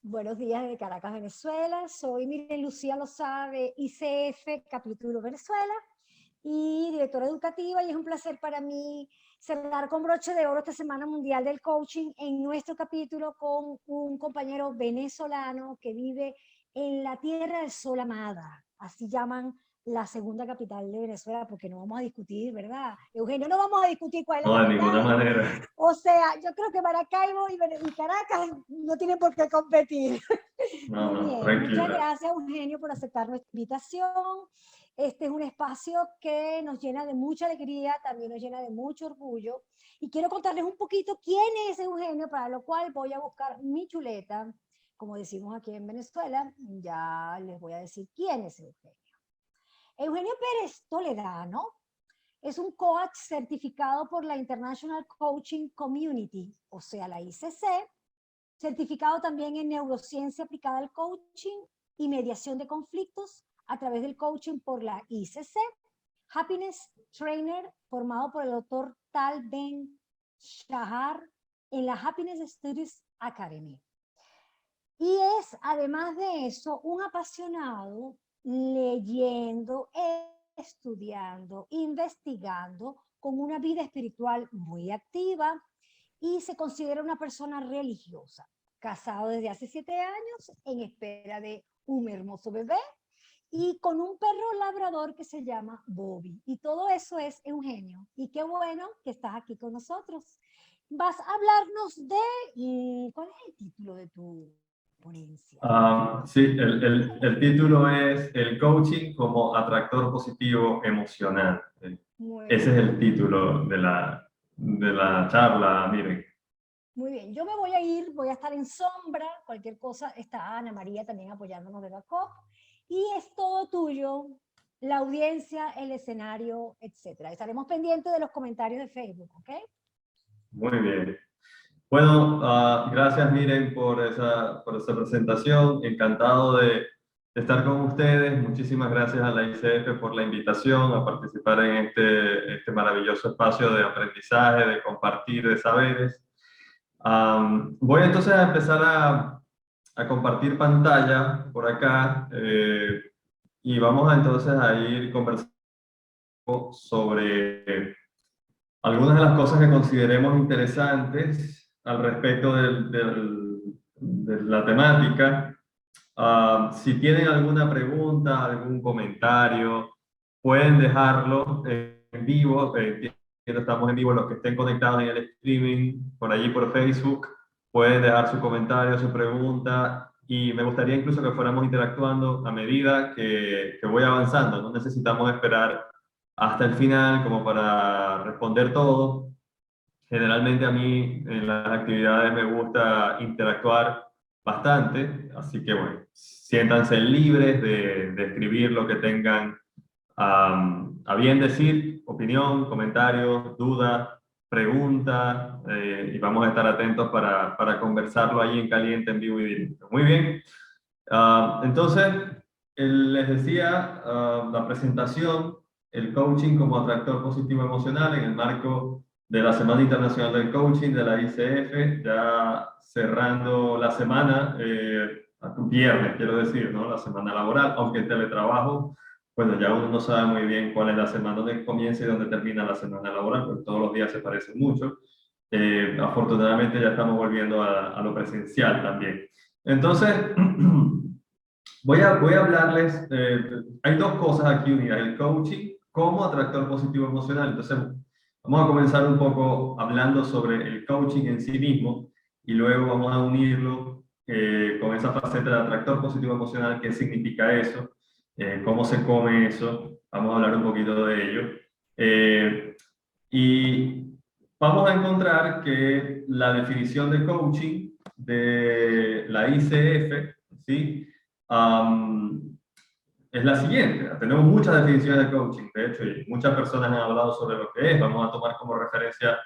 Buenos días desde Caracas, Venezuela. Soy Miriam Lucía Lozada de ICF, capítulo Venezuela, y directora educativa, y es un placer para mí cerrar con broche de oro esta Semana Mundial del Coaching en nuestro capítulo con un compañero venezolano que vive en la Tierra del Sol Amada, así llaman la segunda capital de Venezuela, porque no vamos a discutir, ¿verdad? Eugenio, no vamos a discutir cuál es No, la de ninguna capital. manera. O sea, yo creo que Maracaibo y Caracas no tienen por qué competir. No, Muy no, bien, muchas tranquila. gracias Eugenio por aceptar nuestra invitación. Este es un espacio que nos llena de mucha alegría, también nos llena de mucho orgullo. Y quiero contarles un poquito quién es Eugenio, para lo cual voy a buscar mi chuleta, como decimos aquí en Venezuela. Ya les voy a decir quién es Eugenio. Eugenio Pérez Toledano es un coach certificado por la International Coaching Community, o sea, la ICC, certificado también en neurociencia aplicada al coaching y mediación de conflictos a través del coaching por la ICC, Happiness Trainer formado por el doctor Tal Ben Shahar en la Happiness Studies Academy. Y es, además de eso, un apasionado leyendo, estudiando, investigando, con una vida espiritual muy activa, y se considera una persona religiosa, casado desde hace 7 años, en espera de un hermoso bebé, y con un perro labrador que se llama Bobby. Y todo eso es Eugenio. Y qué bueno que estás aquí con nosotros. Vas a hablarnos de... ¿Cuál es el título de tu ponencia? Sí, el título es El coaching como atractor positivo emocional. Muy Ese es el bien. título de la charla, miren. Muy bien, yo me voy a ir, voy a estar en sombra, cualquier cosa, está Ana María también apoyándonos de backup, y es todo tuyo, la audiencia, el escenario, etcétera. Estaremos pendientes de los comentarios de Facebook, ¿ok? Muy bien. Bueno, gracias Miren por esa presentación. Encantado de estar con ustedes. Muchísimas gracias a la ICF por la invitación a participar en este maravilloso espacio de aprendizaje, de compartir de saberes. Voy entonces a empezar a compartir pantalla por acá y vamos entonces a ir conversando sobre algunas de las cosas que consideremos interesantes al respecto de la temática. Si tienen alguna pregunta, algún comentario, pueden dejarlo en vivo. Estamos en vivo, los que estén conectados en el streaming, por allí por Facebook, pueden dejar su comentario, su pregunta, y me gustaría incluso que fuéramos interactuando a medida que voy avanzando. No necesitamos esperar hasta el final como para responder todo. Generalmente a mí en las actividades me gusta interactuar bastante, así que bueno, siéntanse libres de escribir lo que tengan a bien decir, opinión, comentarios, dudas, preguntas, y vamos a estar atentos para conversarlo ahí en caliente, en vivo y directo. Muy bien. Entonces, les decía, la presentación, el coaching como atractor positivo emocional en el marco de la Semana Internacional del Coaching de la ICF, ya cerrando la semana, a tu viernes, quiero decir, ¿no? La semana laboral, aunque el teletrabajo, bueno, ya uno no sabe muy bien cuál es la semana, donde comienza y dónde termina la semana laboral, porque todos los días se parecen mucho. Afortunadamente ya estamos volviendo a lo presencial también. Entonces, voy a hablarles, hay dos cosas aquí unidas, el coaching como atractor positivo emocional. Entonces, vamos a comenzar un poco hablando sobre el coaching en sí mismo y luego vamos a unirlo con esa faceta de atractor positivo emocional, qué significa eso, cómo se come eso, vamos a hablar un poquito de ello. Y vamos a encontrar que la definición de coaching de la ICF, ¿sí? Es la siguiente. Tenemos muchas definiciones de coaching, de hecho, y muchas personas han hablado sobre lo que es. Vamos a tomar como referencia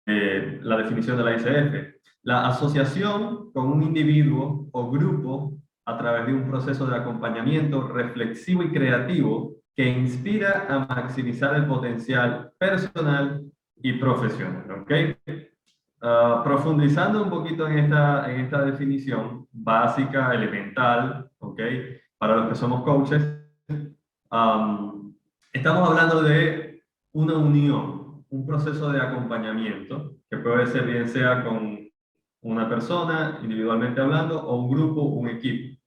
la definición de la ICF. La asociación con un individuo o grupo a través de un proceso de acompañamiento reflexivo y creativo que inspira a maximizar el potencial personal y profesional, ¿ok? profundizando un poquito en esta definición básica, elemental, ¿ok? Para los que somos coaches, estamos hablando de una unión, un proceso de acompañamiento, que puede ser bien sea con una persona, individualmente hablando, o un grupo, un equipo.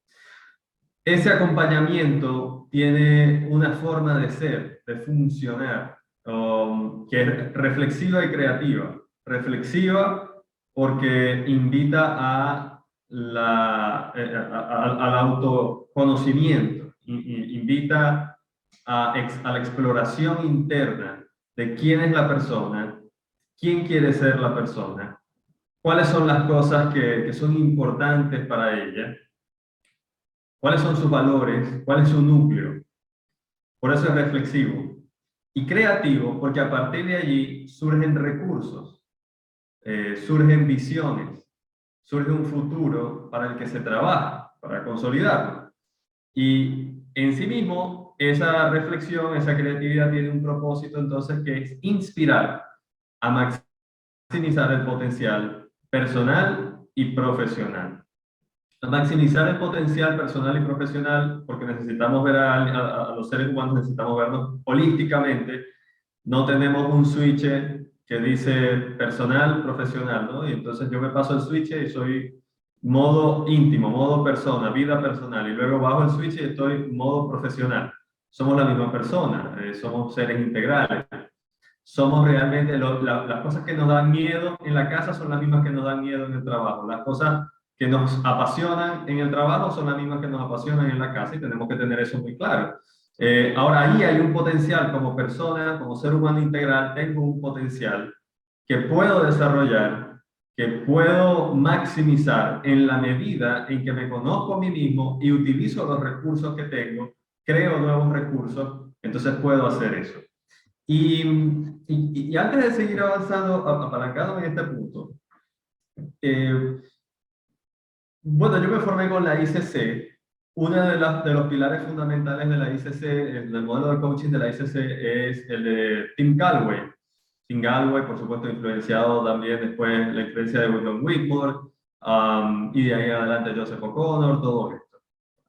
Ese acompañamiento tiene una forma de ser, de funcionar, que es reflexiva y creativa. Reflexiva porque invita al autoconocimiento, invita a la exploración interna de quién es la persona, quién quiere ser la persona, cuáles son las cosas que son importantes para ella, cuáles son sus valores, cuál es su núcleo. Por eso es reflexivo. Y creativo, porque a partir de allí surgen recursos, surgen visiones, surge un futuro para el que se trabaja, para consolidarlo. Y en sí mismo, esa reflexión, esa creatividad tiene un propósito entonces que es inspirar a maximizar el potencial personal y profesional. Maximizar el potencial personal y profesional, porque necesitamos ver a los seres humanos, necesitamos vernos holísticamente. No tenemos un switch que dice personal, profesional, ¿no? Y entonces yo me paso el switch y soy modo íntimo, modo persona, vida personal, y luego bajo el switch y estoy modo profesional. Somos la misma persona, somos seres integrales. Somos realmente, las cosas que nos dan miedo en la casa son las mismas que nos dan miedo en el trabajo. Las cosas que nos apasionan en el trabajo son las mismas que nos apasionan en la casa y tenemos que tener eso muy claro. Ahora, ahí hay un potencial como persona, como ser humano integral, tengo un potencial que puedo desarrollar, que puedo maximizar en la medida en que me conozco a mí mismo y utilizo los recursos que tengo, creo nuevos recursos, entonces puedo hacer eso. Y antes de seguir avanzando, apalancado en este punto, bueno, yo me formé con la ICC. Uno de los pilares fundamentales de la ICC, del modelo de coaching de la ICC, es el de Tim Gallway. Tim Gallway, por supuesto, influenciado también después la influencia de William Whitmore, y de ahí adelante Joseph O'Connor, todo esto.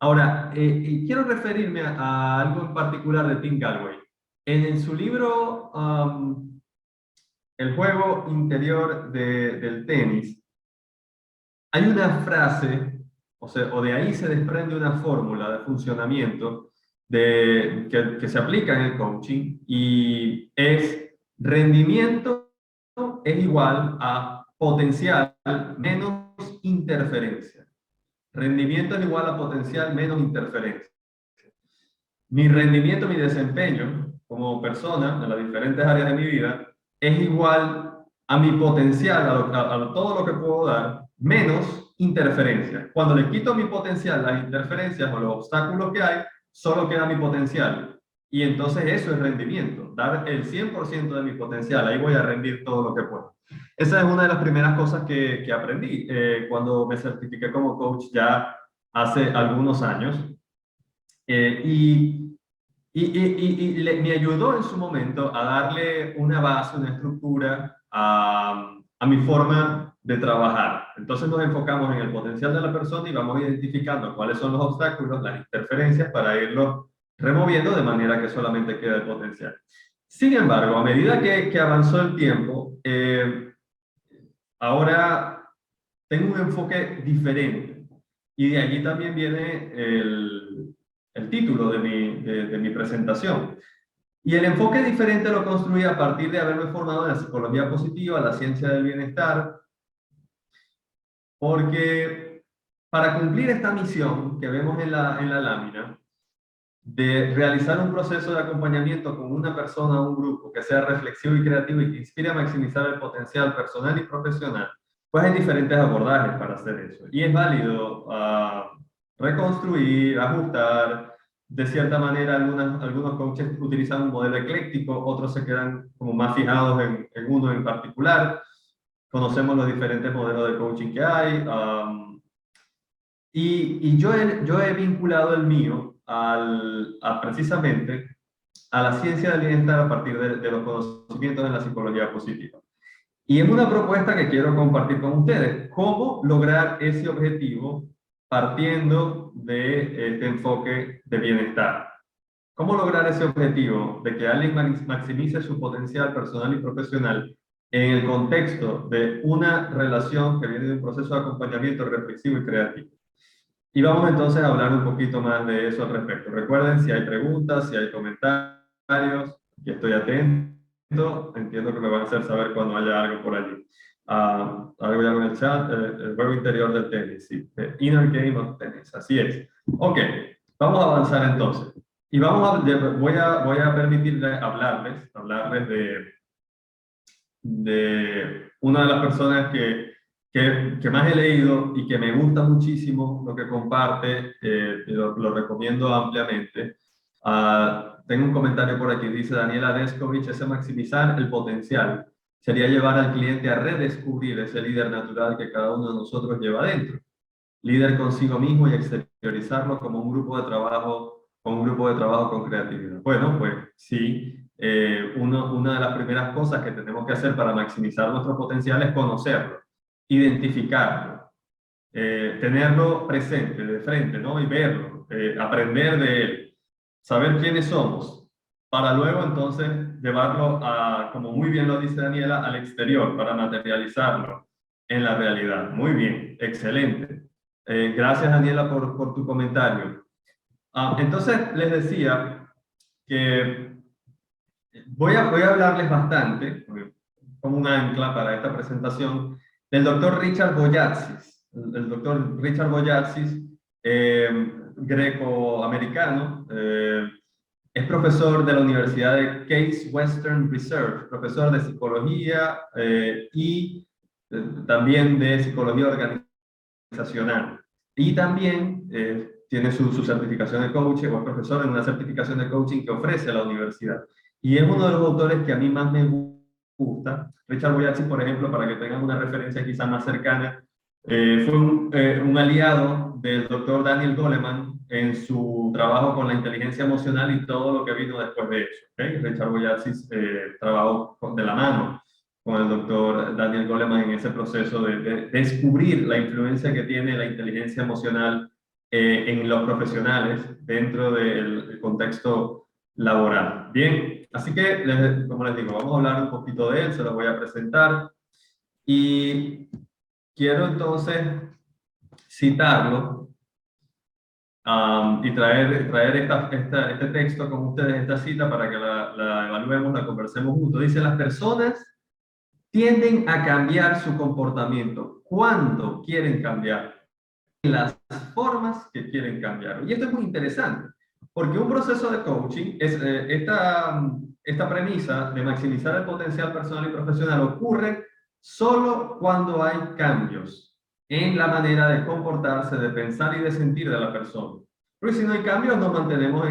Ahora, quiero referirme a algo en particular de Tim Gallway. En su libro El juego interior del tenis, hay una frase, o de ahí se desprende una fórmula de funcionamiento que se aplica en el coaching, y es rendimiento es igual a potencial menos interferencia. Rendimiento es igual a potencial menos interferencia. Mi rendimiento, mi desempeño como persona en las diferentes áreas de mi vida es igual a mi potencial, a todo lo que puedo dar, menos interferencias. Cuando le quito mi potencial, las interferencias o los obstáculos que hay, solo queda mi potencial. Y entonces eso es rendimiento, dar el 100% de mi potencial, ahí voy a rendir todo lo que puedo. Esa es una de las primeras cosas que aprendí cuando me certifiqué como coach ya hace algunos años. Me ayudó en su momento a darle una base, una estructura a mi forma de trabajar. Entonces nos enfocamos en el potencial de la persona y vamos identificando cuáles son los obstáculos, las interferencias, para irlos removiendo de manera que solamente quede el potencial. Sin embargo, a medida que avanzó el tiempo, ahora tengo un enfoque diferente. Y de allí también viene el título de mi presentación. Y el enfoque diferente lo construí a partir de haberme formado en la psicología positiva, la ciencia del bienestar, porque para cumplir esta misión que vemos en la lámina, de realizar un proceso de acompañamiento con una persona o un grupo que sea reflexivo y creativo y que inspire a maximizar el potencial personal y profesional, pues hay diferentes abordajes para hacer eso. Y es válido reconstruir, ajustar. De cierta manera, algunos coaches utilizan un modelo ecléctico, otros se quedan como más fijados en uno en particular. Conocemos los diferentes modelos de coaching que hay. Yo he vinculado el mío precisamente a la ciencia del bienestar a partir de los conocimientos de la psicología positiva. Y es una propuesta que quiero compartir con ustedes. ¿Cómo lograr ese objetivo partiendo de este enfoque de bienestar? ¿Cómo lograr ese objetivo de que alguien maximice su potencial personal y profesional en el contexto de una relación que viene de un proceso de acompañamiento reflexivo y creativo? Y vamos entonces a hablar un poquito más de eso al respecto. Recuerden, si hay preguntas, si hay comentarios, que estoy atento. Entiendo que me van a hacer saber cuando haya algo por allí. Algo ya en el chat, el juego interior del tenis, sí. The inner game of tennis, así es. Ok, vamos a avanzar entonces. Y voy a permitirles hablarles de una de las personas que más he leído y que me gusta muchísimo lo que comparte, lo recomiendo ampliamente. Tengo un comentario por aquí, dice Daniela Descovich, ese maximizar el potencial sería llevar al cliente a redescubrir ese líder natural que cada uno de nosotros lleva dentro. Líder consigo mismo y exteriorizarlo como un grupo de trabajo, con creatividad. Bueno, pues sí, una de las primeras cosas que tenemos que hacer para maximizar nuestro potencial es conocerlo, identificarlo, tenerlo presente, de frente, ¿no? Y verlo, aprender de él, saber quiénes somos, para luego entonces llevarlo a, como muy bien lo dice Daniela, al exterior, para materializarlo en la realidad. Muy bien, excelente. Gracias, Daniela, por tu comentario. Entonces, les decía que voy a hablarles bastante, como un ancla para esta presentación, del doctor Richard Boyatzis. El doctor Richard Boyatzis, greco-americano, es profesor de la Universidad de Case Western Reserve, profesor de psicología y también de psicología organizacional. Y también tiene su certificación de coaching, o es profesor en una certificación de coaching que ofrece la universidad. Y es uno de los autores que a mí más me gusta. Richard Boyatzis, por ejemplo, para que tengan una referencia quizá más cercana, fue un aliado del doctor Daniel Goleman en su trabajo con la inteligencia emocional y todo lo que vino después de eso. ¿Okay? Richard Boyatzis trabajó de la mano con el doctor Daniel Goleman en ese proceso de descubrir la influencia que tiene la inteligencia emocional en los profesionales dentro del contexto laboral. Bien, así que, como les digo, vamos a hablar un poquito de él, se lo voy a presentar y quiero entonces citarlo y traer este texto con ustedes, esta cita, para que la evaluemos, la conversemos juntos. Dice, las personas tienden a cambiar su comportamiento cuando quieren cambiar, en las formas que quieren cambiar. Y esto es muy interesante, porque un proceso de coaching, esta premisa de maximizar el potencial personal y profesional ocurre solo cuando hay cambios en la manera de comportarse, de pensar y de sentir de la persona. Porque si no hay cambios, nos mantenemos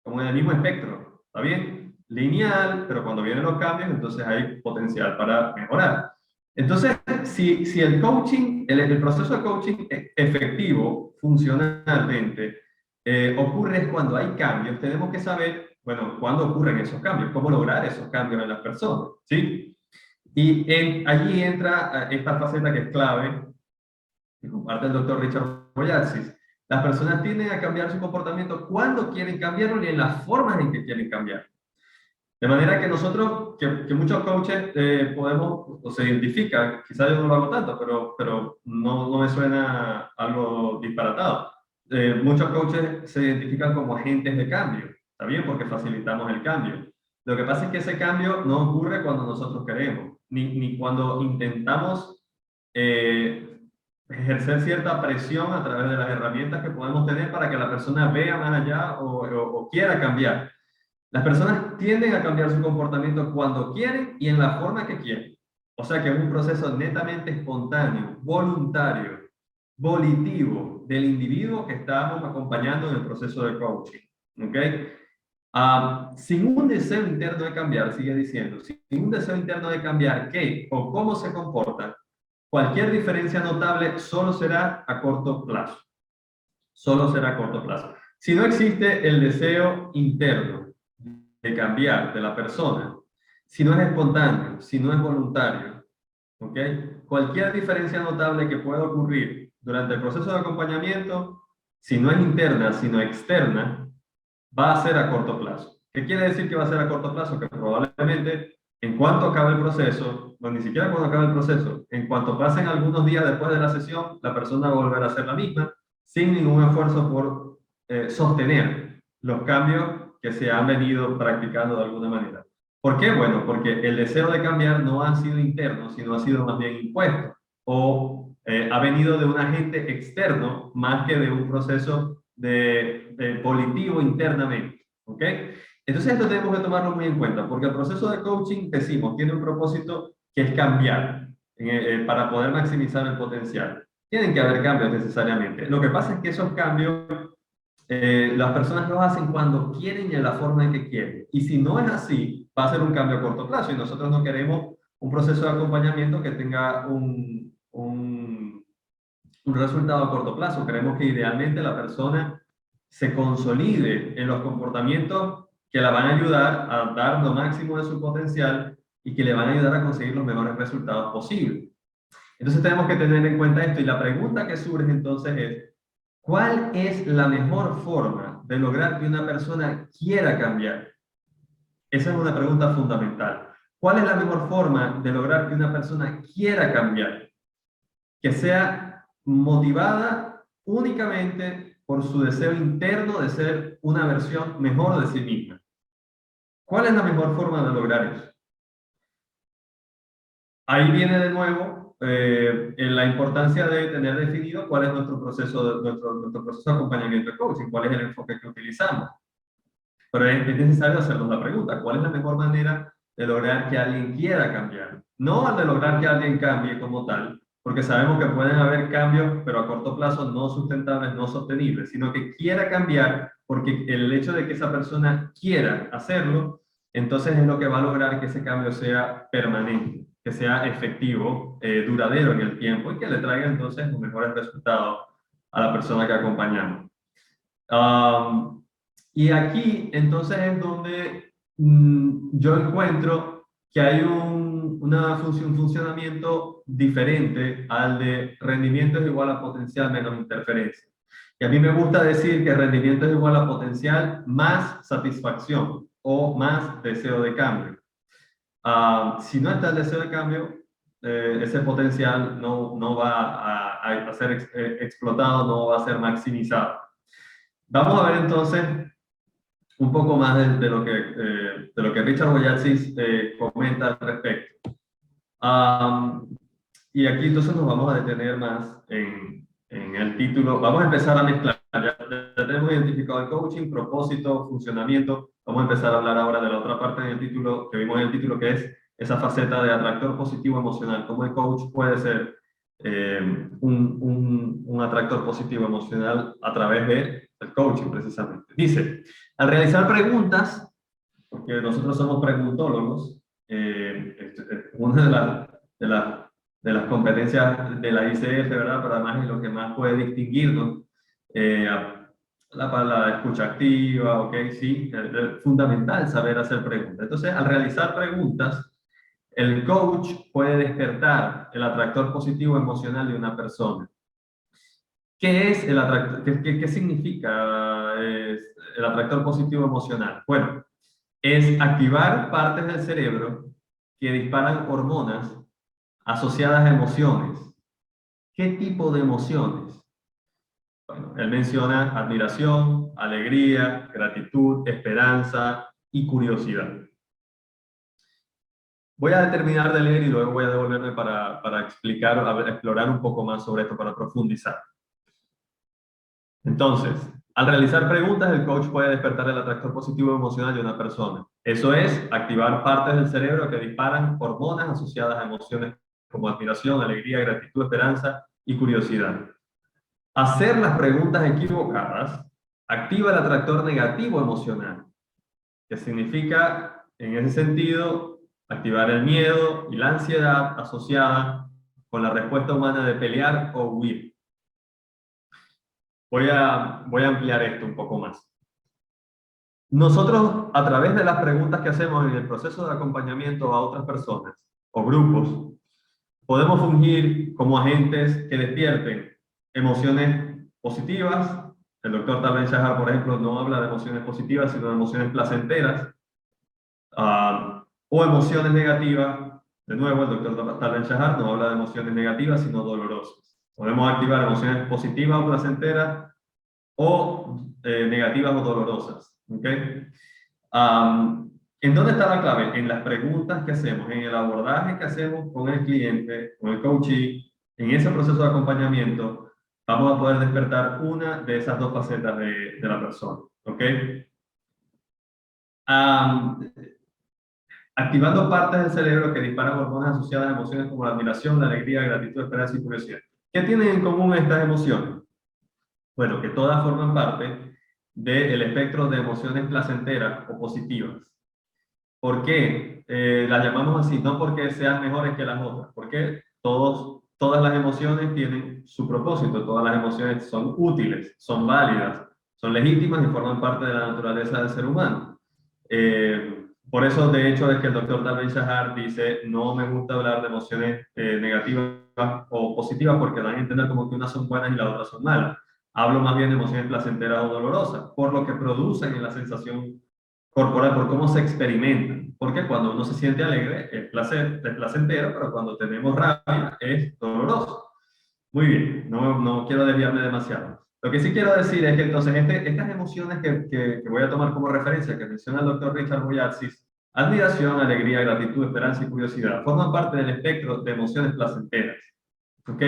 como en el mismo espectro, ¿está bien? Lineal, pero cuando vienen los cambios, entonces hay potencial para mejorar. Entonces, si el coaching, el proceso de coaching efectivo, funcionalmente, ocurre es cuando hay cambios, tenemos que saber, bueno, cuándo ocurren esos cambios, cómo lograr esos cambios en las personas, ¿sí? Y allí entra esta faceta que es clave, que comparte el doctor Richard Boyatzis. Las personas tienden a cambiar su comportamiento cuando quieren cambiarlo y en las formas en que quieren cambiar. De manera que nosotros, que muchos coaches podemos, o se identifican, quizás yo no lo hago tanto, pero no me suena algo disparatado. Muchos coaches se identifican como agentes de cambio, ¿está bien? Porque facilitamos el cambio. Lo que pasa es que ese cambio no ocurre cuando nosotros queremos, ni cuando intentamos ejercer cierta presión a través de las herramientas que podemos tener para que la persona vea más allá o quiera cambiar. Las personas tienden a cambiar su comportamiento cuando quieren y en la forma que quieren. O sea que es un proceso netamente espontáneo, voluntario, volitivo del individuo que estamos acompañando en el proceso de coaching. ¿Okay? Sin un deseo interno de cambiar, sigue diciendo, sin un deseo interno de cambiar qué o cómo se comporta, cualquier diferencia notable solo será a corto plazo. Solo será a corto plazo. Si no existe el deseo interno de cambiar de la persona, si no es espontáneo, si no es voluntario, ¿ok? Cualquier diferencia notable que pueda ocurrir durante el proceso de acompañamiento, si no es interna, sino externa, va a ser a corto plazo. ¿Qué quiere decir que va a ser a corto plazo? Que probablemente en cuanto acabe el proceso, no ni siquiera cuando acabe el proceso, en cuanto pasen algunos días después de la sesión, la persona va a volver a ser la misma, sin ningún esfuerzo por sostener los cambios que se han venido practicando de alguna manera. ¿Por qué? Bueno, porque el deseo de cambiar no ha sido interno, sino ha sido más bien impuesto, o ha venido de un agente externo más que de un proceso de volitivo internamente. ¿Ok? Entonces esto tenemos que tomarlo muy en cuenta, porque el proceso de coaching, decimos, tiene un propósito que es cambiar para poder maximizar el potencial. Tienen que haber cambios necesariamente. Lo que pasa es que esos cambios, las personas los hacen cuando quieren y en la forma en que quieren. Y si no es así, va a ser un cambio a corto plazo y nosotros no queremos un proceso de acompañamiento que tenga un resultado a corto plazo. Queremos que idealmente la persona se consolide en los comportamientos que la van a ayudar a dar lo máximo de su potencial y que le van a ayudar a conseguir los mejores resultados posibles. Entonces tenemos que tener en cuenta esto y la pregunta que surge entonces es, ¿cuál es la mejor forma de lograr que una persona quiera cambiar? Esa es una pregunta fundamental. ¿Cuál es la mejor forma de lograr que una persona quiera cambiar? Que sea motivada únicamente por su deseo interno de ser una versión mejor de sí misma. ¿Cuál es la mejor forma de lograr eso? Ahí viene de nuevo en la importancia de tener definido cuál es nuestro proceso de acompañamiento de coaching, cuál es el enfoque que utilizamos. Pero es necesario hacernos la pregunta, ¿cuál es la mejor manera de lograr que alguien quiera cambiar? No de lograr que alguien cambie como tal, porque sabemos que pueden haber cambios, pero a corto plazo no sustentables, no sostenibles, sino que quiera cambiar, porque el hecho de que esa persona quiera hacerlo, entonces es lo que va a lograr que ese cambio sea permanente, que sea efectivo, duradero en el tiempo y que le traiga entonces los mejores resultados a la persona que acompañamos. Y aquí entonces es donde yo encuentro que hay un funcionamiento diferente al de rendimiento es igual a potencial menos interferencia. Y a mí me gusta decir que rendimiento es igual a potencial más satisfacción o más deseo de cambio. Si no está el deseo de cambio, ese potencial no va a ser explotado, no va a ser maximizado. Vamos a ver entonces un poco más de lo que Richard Boyatzis comenta al respecto. Y aquí entonces nos vamos a detener más en el título. Vamos a empezar a mezclar. Ya tenemos identificado el coaching, propósito, funcionamiento. Vamos a empezar a hablar ahora de la otra parte del título, que vimos en el título, que es esa faceta de atractor positivo emocional. Cómo el coach puede ser un atractor positivo emocional a través del coaching, precisamente. Dice, al realizar preguntas, porque nosotros somos preguntólogos, una de las competencias de la ICF, ¿verdad? Pero además es lo que más puede distinguirnos, la escucha activa, ¿ok? Sí, es fundamental saber hacer preguntas. Entonces, al realizar preguntas, el coach puede despertar el atractor positivo emocional de una persona. ¿Qué es el atractor? ¿Qué significa el atractor positivo emocional? Bueno, es activar partes del cerebro que disparan hormonas asociadas a emociones. ¿Qué tipo de emociones? Bueno, él menciona admiración, alegría, gratitud, esperanza y curiosidad. Voy a terminar de leer y luego voy a devolverme para explicar, explorar un poco más sobre esto, para profundizar. Entonces, al realizar preguntas, el coach puede despertar el atractor positivo emocional de una persona. Eso es, activar partes del cerebro que disparan hormonas asociadas a emociones como admiración, alegría, gratitud, esperanza y curiosidad. Hacer las preguntas equivocadas activa el atractor negativo emocional, que significa, en ese sentido, activar el miedo y la ansiedad asociada con la respuesta humana de pelear o huir. Voy a ampliar esto un poco más. Nosotros, a través de las preguntas que hacemos en el proceso de acompañamiento a otras personas o grupos, podemos fungir como agentes que despierten emociones positivas. El doctor Tal Ben-Shahar, por ejemplo, no habla de emociones positivas, sino de emociones placenteras, o emociones negativas. De nuevo, el doctor Tal Ben-Shahar no habla de emociones negativas, sino dolorosas. Podemos activar emociones positivas o placenteras, o negativas o dolorosas. ¿Okay? ¿En dónde está la clave? En las preguntas que hacemos, en el abordaje que hacemos con el cliente, con el coachee, en ese proceso de acompañamiento, vamos a poder despertar una de esas dos facetas de la persona. ¿Ok? Activando partes del cerebro que disparan hormonas asociadas a emociones como la admiración, la alegría, gratitud, esperanza y curiosidad. ¿Qué tienen en común estas emociones? Bueno, que todas forman parte del espectro de emociones placenteras o positivas. ¿Por qué las llamamos así? No porque sean mejores que las otras, porque todas las emociones tienen su propósito, todas las emociones son útiles, son válidas, son legítimas y forman parte de la naturaleza del ser humano. Por eso, de hecho, es que el doctor Tal Ben-Shahar dice, no me gusta hablar de emociones negativas o positivas porque dan a entender como que unas son buenas y las otras son malas. Hablo más bien de emociones placenteras o dolorosas, por lo que producen en la sensación corporal, por cómo se experimentan. Porque cuando uno se siente alegre es placentero, pero cuando tenemos rabia es doloroso. Muy bien, no quiero desviarme demasiado. Lo que sí quiero decir es que entonces estas emociones que voy a tomar como referencia, que menciona el doctor Richard Boyatzis, admiración, alegría, gratitud, esperanza y curiosidad, forman parte del espectro de emociones placenteras. ¿Ok?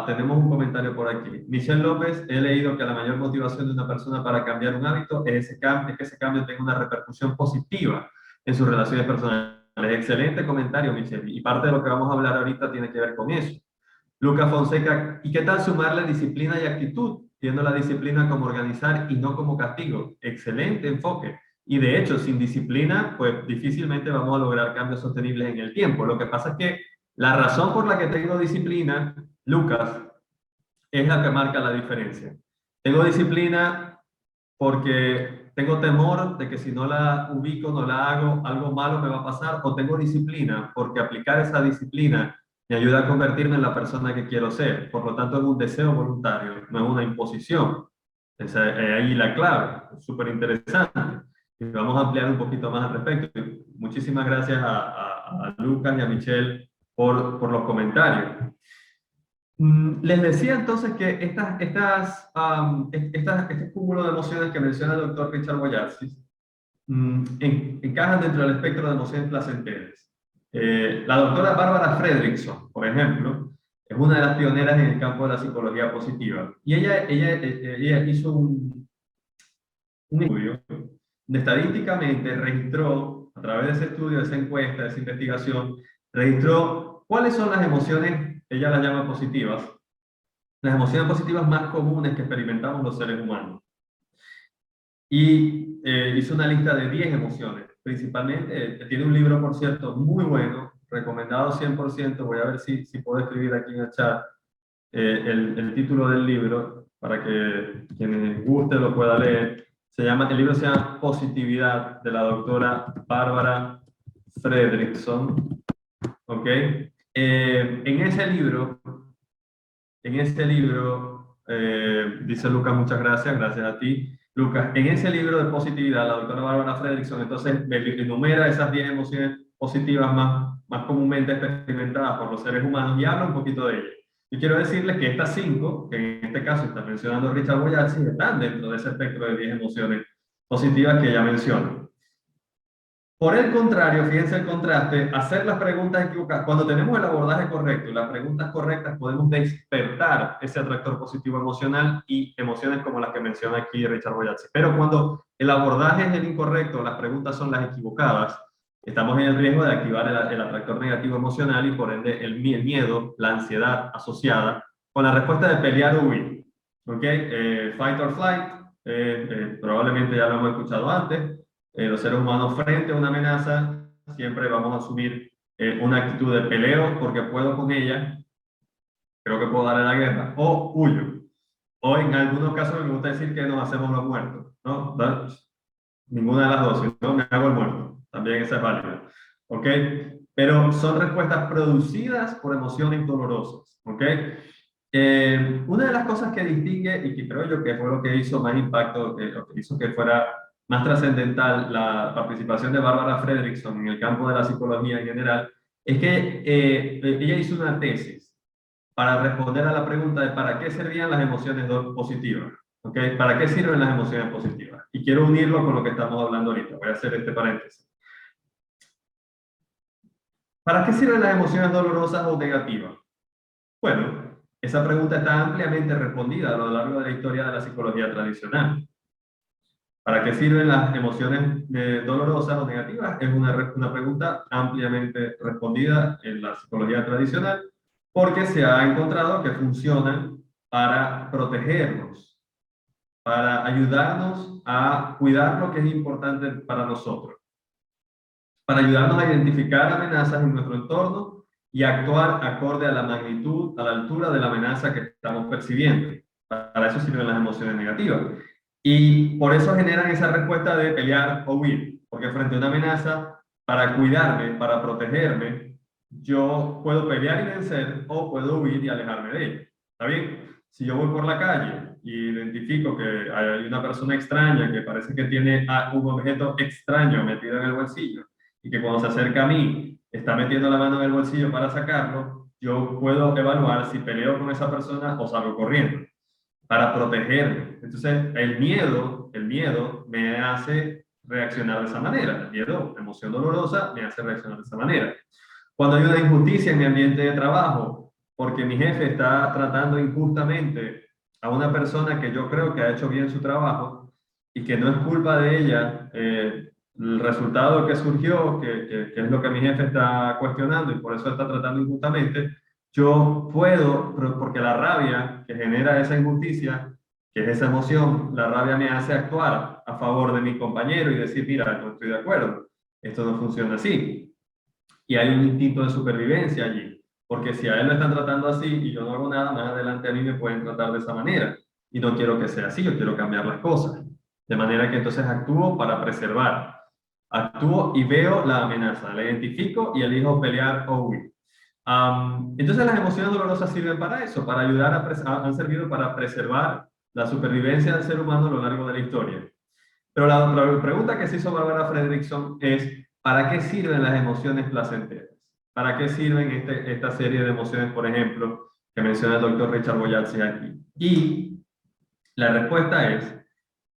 Tenemos un comentario por aquí. Michelle López, he leído que la mayor motivación de una persona para cambiar un hábito es que ese cambio tenga una repercusión positiva en sus relaciones personales. Excelente comentario, Michelle. Y parte de lo que vamos a hablar ahorita tiene que ver con eso. Lucas Fonseca, ¿y qué tal sumarle disciplina y actitud? Viendo la disciplina como organizar y no como castigo. Excelente enfoque. Y de hecho, sin disciplina, pues difícilmente vamos a lograr cambios sostenibles en el tiempo. Lo que pasa es que la razón por la que tengo disciplina, Lucas, es la que marca la diferencia. Tengo disciplina porque tengo temor de que si no la ubico, no la hago, algo malo me va a pasar, o tengo disciplina porque aplicar esa disciplina me ayuda a convertirme en la persona que quiero ser. Por lo tanto, es un deseo voluntario, no es una imposición. Esa es ahí la clave, es súper interesante. Y vamos a ampliar un poquito más al respecto. Muchísimas gracias a Lucas y a Michelle por los comentarios. Les decía entonces que este cúmulo de emociones que menciona el doctor Richard Boyatzis encajan dentro del espectro de emociones placenteras. La doctora Barbara Fredrickson, por ejemplo, es una de las pioneras en el campo de la psicología positiva. Y ella hizo un estudio donde estadísticamente registró, a través de ese estudio, de esa encuesta, de esa investigación, registró cuáles son las emociones, ella las llama positivas, las emociones positivas más comunes que experimentamos los seres humanos. Y hizo una lista de 10 emociones, principalmente. Tiene un libro, por cierto, muy bueno, recomendado 100%. Voy a ver si puedo escribir aquí en el chat el título del libro para que quien guste lo pueda leer. El libro se llama Positividad, de la doctora Barbara Fredrickson. ¿Ok? En ese libro, dice Lucas, muchas gracias, gracias a ti. Lucas, en ese libro de positividad, la doctora Barbara Fredrickson, entonces enumera esas 10 emociones positivas más comúnmente experimentadas por los seres humanos y habla un poquito de ellas. Y quiero decirles que estas 5, que en este caso está mencionando Richard Boyatzis, están dentro de ese espectro de 10 emociones positivas que ella menciona. Por el contrario, fíjense el contraste, hacer las preguntas equivocadas. Cuando tenemos el abordaje correcto y las preguntas correctas, podemos despertar ese atractor positivo emocional y emociones como las que menciona aquí Richard Boyatzis. Pero cuando el abordaje es el incorrecto, las preguntas son las equivocadas, estamos en el riesgo de activar el atractor negativo emocional y por ende el miedo, la ansiedad asociada con la respuesta de pelear o huir. ¿Ok? Fight or flight, probablemente ya lo hemos escuchado antes. Los seres humanos frente a una amenaza siempre vamos a asumir una actitud de peleo porque puedo con ella, creo que puedo darle la guerra, o huyo. O en algunos casos me gusta decir que nos hacemos los muertos, ¿no? ninguna de las dos, si no me hago el muerto. También esa es válida. ¿Ok? Pero son respuestas producidas por emociones dolorosas. ¿Ok? Una de las cosas que distingue y que creo yo que fue lo que hizo más impacto, lo que hizo que fuera más trascendental la participación de Barbara Fredrickson en el campo de la psicología en general, es que ella hizo una tesis para responder a la pregunta de ¿para qué servían las emociones positivas? ¿Ok? ¿Para qué sirven las emociones positivas? Y quiero unirlo con lo que estamos hablando ahorita. Voy a hacer este paréntesis. ¿Para qué sirven las emociones dolorosas o negativas? Bueno, esa pregunta está ampliamente respondida a lo largo de la historia de la psicología tradicional. ¿Para qué sirven las emociones dolorosas o negativas? Es una pregunta ampliamente respondida en la psicología tradicional porque se ha encontrado que funcionan para protegernos, para ayudarnos a cuidar lo que es importante para nosotros, para ayudarnos a identificar amenazas en nuestro entorno y actuar acorde a la magnitud, a la altura de la amenaza que estamos percibiendo. Para eso sirven las emociones negativas. Y por eso generan esa respuesta de pelear o huir, porque frente a una amenaza, para cuidarme, para protegerme, yo puedo pelear y vencer o puedo huir y alejarme de ella. ¿Está bien? Si yo voy por la calle y identifico que hay una persona extraña que parece que tiene un objeto extraño metido en el bolsillo y que cuando se acerca a mí está metiendo la mano en el bolsillo para sacarlo, yo puedo evaluar si peleo con esa persona o salgo corriendo para protegerme. Entonces, el miedo me hace reaccionar de esa manera. El miedo, emoción dolorosa, me hace reaccionar de esa manera. Cuando hay una injusticia en mi ambiente de trabajo, porque mi jefe está tratando injustamente a una persona que yo creo que ha hecho bien su trabajo y que no es culpa de ella, el resultado que surgió, que es lo que mi jefe está cuestionando y por eso está tratando injustamente, yo puedo, porque la rabia que genera esa injusticia, que es esa emoción, la rabia me hace actuar a favor de mi compañero y decir, mira, no estoy de acuerdo, esto no funciona así. Y hay un instinto de supervivencia allí, porque si a él lo están tratando así y yo no hago nada, más adelante a mí me pueden tratar de esa manera. Y no quiero que sea así, yo quiero cambiar las cosas. De manera que entonces actúo para preservar. Actúo y veo la amenaza, la identifico y elijo pelear o huir. Entonces las emociones dolorosas sirven para eso, para ayudar han servido para preservar la supervivencia del ser humano a lo largo de la historia. Pero la pregunta que se hizo Barbara Fredrickson es, ¿para qué sirven las emociones placenteras? ¿Para qué sirven esta serie de emociones, por ejemplo, que menciona el doctor Richard Boyatzis aquí? Y la respuesta es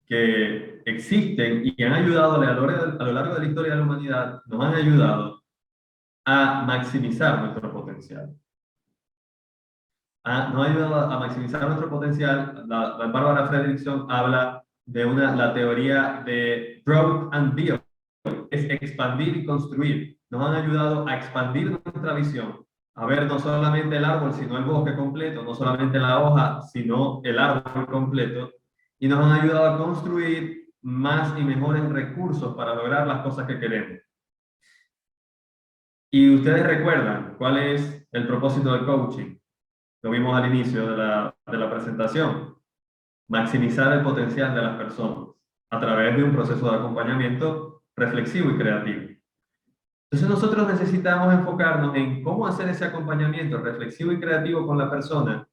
que existen y han ayudado a lo largo de la historia de la humanidad, nos han ayudado a maximizar nuestro potencial. Nos ha ayudado a maximizar nuestro potencial. La Barbara Fredrickson habla de la teoría de growth and build, es expandir y construir. Nos han ayudado a expandir nuestra visión, a ver no solamente el árbol, sino el bosque completo, no solamente la hoja, sino el árbol completo, y nos han ayudado a construir más y mejores recursos para lograr las cosas que queremos. Y ustedes recuerdan cuál es el propósito del coaching. Lo vimos al inicio de la presentación. Maximizar el potencial de las personas a través de un proceso de acompañamiento reflexivo y creativo. Entonces nosotros necesitamos enfocarnos en cómo hacer ese acompañamiento reflexivo y creativo con la persona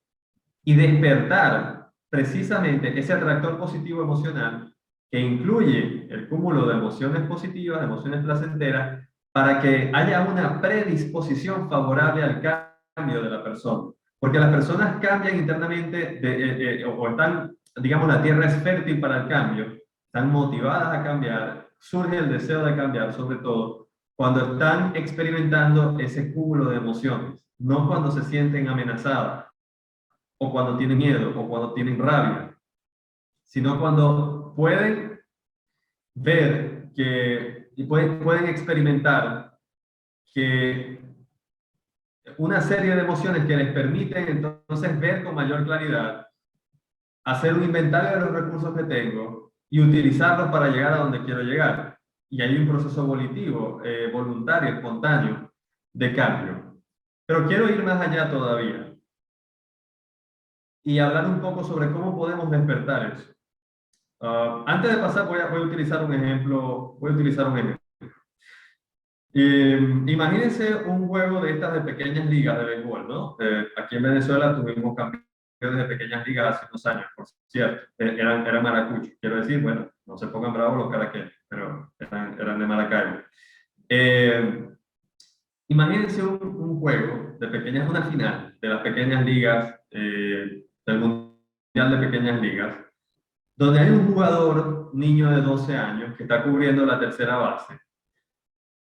y despertar precisamente ese atractor positivo emocional que incluye el cúmulo de emociones positivas, emociones placenteras, para que haya una predisposición favorable al cambio de la persona. Porque las personas cambian internamente o están, digamos, la tierra es fértil para el cambio, están motivadas a cambiar, surge el deseo de cambiar, sobre todo cuando están experimentando ese cúmulo de emociones, no cuando se sienten amenazadas, o cuando tienen miedo, o cuando tienen rabia, sino cuando pueden ver y pueden experimentar que una serie de emociones que les permiten entonces ver con mayor claridad, hacer un inventario de los recursos que tengo y utilizarlos para llegar a donde quiero llegar. Y hay un proceso volitivo, voluntario, espontáneo, de cambio. Pero quiero ir más allá todavía y hablar un poco sobre cómo podemos despertar eso. Antes de pasar, voy a utilizar un ejemplo. Imagínense un juego de estas de pequeñas ligas de béisbol, ¿no? Aquí en Venezuela tuvimos campeones de pequeñas ligas hace unos años, por cierto. Eran maracuchos. Quiero decir, bueno, no se pongan bravos los caraqueños, pero eran de Maracaibo. Imagínense un juego de pequeñas, una final de las pequeñas ligas, del Mundial de Pequeñas Ligas, donde hay un jugador, niño de 12 años, que está cubriendo la tercera base.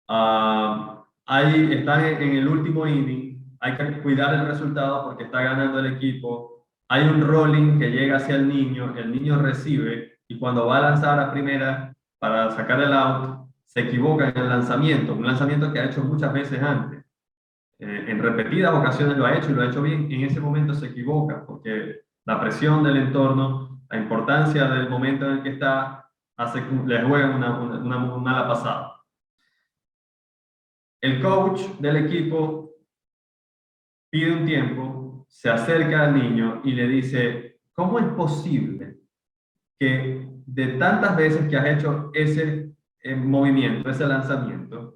Ahí está en el último inning, hay que cuidar el resultado porque está ganando el equipo. Hay un rolling que llega hacia el niño recibe y cuando va a lanzar a primera para sacar el out, se equivoca en el lanzamiento, un lanzamiento que ha hecho muchas veces antes. En repetidas ocasiones lo ha hecho y lo ha hecho bien. En ese momento se equivoca porque la presión del entorno, la importancia del momento en el que está, le juega una mala pasada. El coach del equipo pide un tiempo, se acerca al niño y le dice, ¿cómo es posible que de tantas veces que has hecho ese movimiento, ese lanzamiento,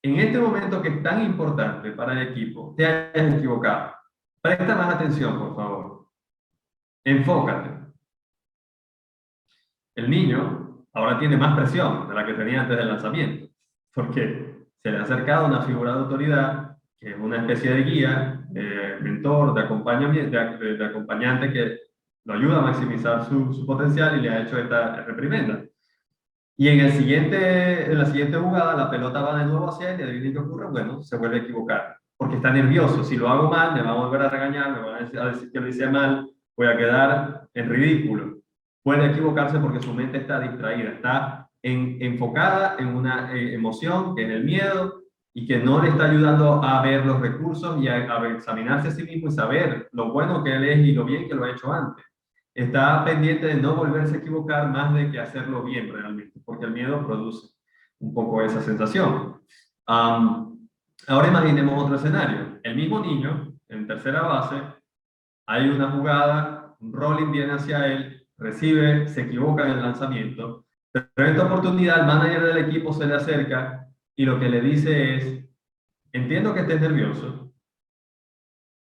en este momento que es tan importante para el equipo, te hayas equivocado? Presta más atención, por favor. Enfócate. El niño ahora tiene más presión de la que tenía antes del lanzamiento, porque se le ha acercado una figura de autoridad, que es una especie de guía, mentor, de acompañante que lo ayuda a maximizar su potencial y le ha hecho esta reprimenda. Y en la siguiente jugada, la pelota va de nuevo hacia él y adivinen qué ocurre. Bueno, se vuelve a equivocar, porque está nervioso. Si lo hago mal, me va a volver a regañar, me van a decir que lo hice mal, voy a quedar en ridículo. Puede equivocarse porque su mente está distraída, está enfocada en una emoción, que es el miedo, y que no le está ayudando a ver los recursos y a examinarse a sí mismo y saber lo bueno que él es y lo bien que lo ha hecho antes. Está pendiente de no volverse a equivocar más de que hacerlo bien realmente, porque el miedo produce un poco esa sensación. Ahora imaginemos otro escenario. El mismo niño, en tercera base, hay una jugada, un rolling viene hacia él, recibe, se equivoca en el lanzamiento, pero en esta oportunidad el manager del equipo se le acerca y lo que le dice es, entiendo que estés nervioso,